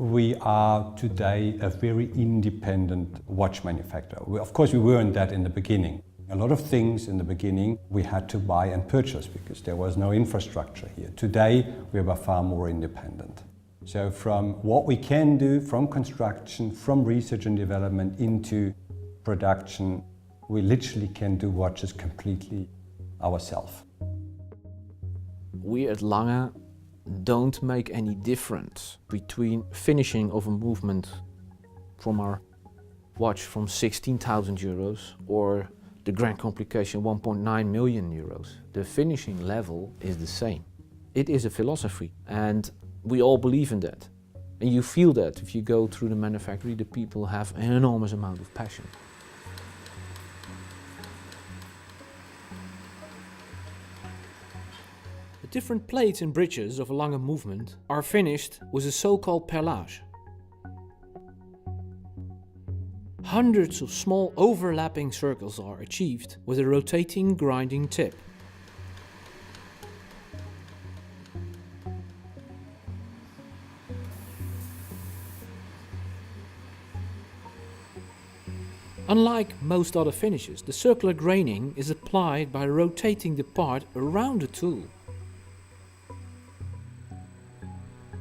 We are today a very independent watch manufacturer. Of course, we weren't that in the beginning. A lot of things in the beginning we had to buy and purchase because there was no infrastructure here. Today, we are far more independent. So from what we can do, from construction, from research and development into production, we literally can do watches completely ourselves. We at Lange don't make any difference between finishing of a movement from our watch from 16,000 euros or the grand complication 1.9 million euros. The finishing level is the same. It is a philosophy and we all believe in that. And you feel that if you go through the manufactory, the people have an enormous amount of passion. The different plates and bridges of a Lange movement are finished with a so-called perlage. Hundreds of small overlapping circles are achieved with a rotating grinding tip. Unlike most other finishes, the circular graining is applied by rotating the part around the tool.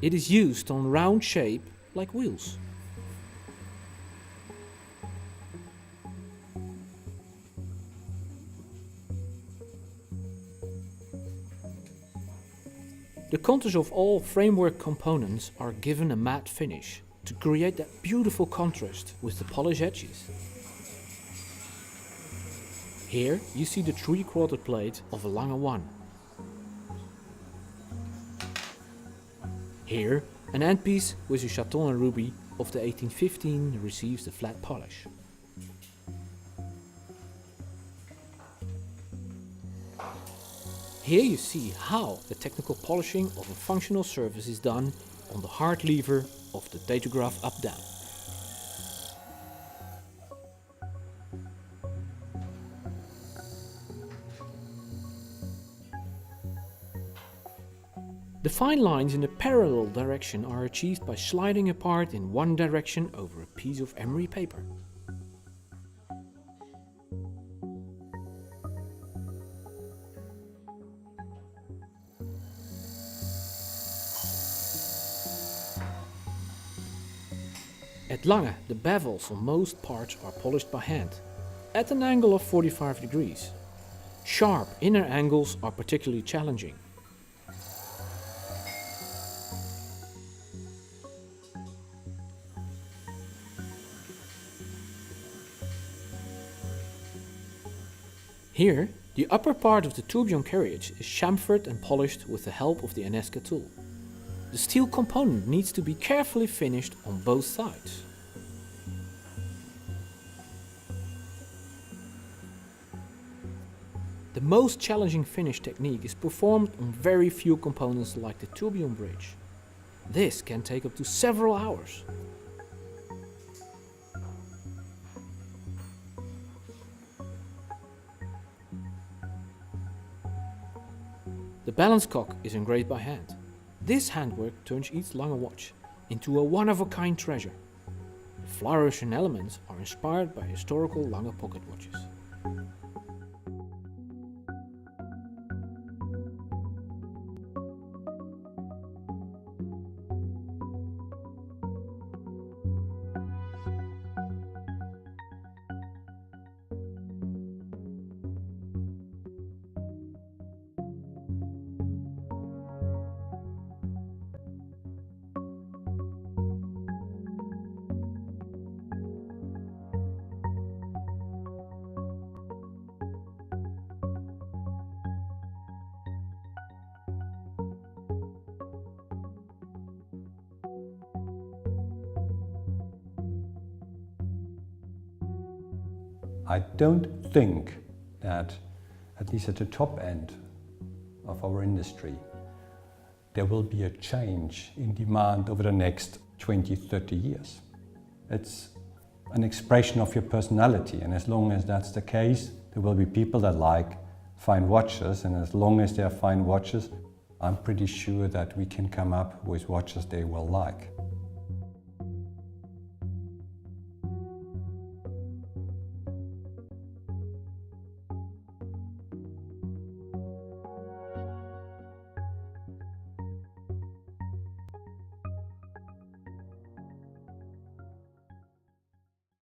It is used on round shape like wheels. The contours of all framework components are given a matte finish to create that beautiful contrast with the polished edges. Here you see the 3/4 plate of a Lange 1. Here an end piece with a chaton and ruby of the 1815 receives the flat polish. Here you see how the technical polishing of a functional surface is done on the hard lever of the datograph up-down. The fine lines in a parallel direction are achieved by sliding a part in one direction over a piece of emery paper. At Lange, the bevels on most parts are polished by hand, at an angle of 45 degrees. Sharp inner angles are particularly challenging. Here, the upper part of the tourbillon carriage is chamfered and polished with the help of the Enesca tool. The steel component needs to be carefully finished on both sides. The most challenging finish technique is performed on very few components like the tourbillon bridge. This can take up to several hours. The balance cock is engraved by hand. This handwork turns each Lange watch into a one-of-a-kind treasure. The flourish and elements are inspired by historical Lange pocket watches. I don't think that, at least at the top end of our industry, there will be a change in demand over the next 20, 30 years. It's an expression of your personality, and as long as that's the case, there will be people that like fine watches, and as long as they are fine watches, I'm pretty sure that we can come up with watches they will like.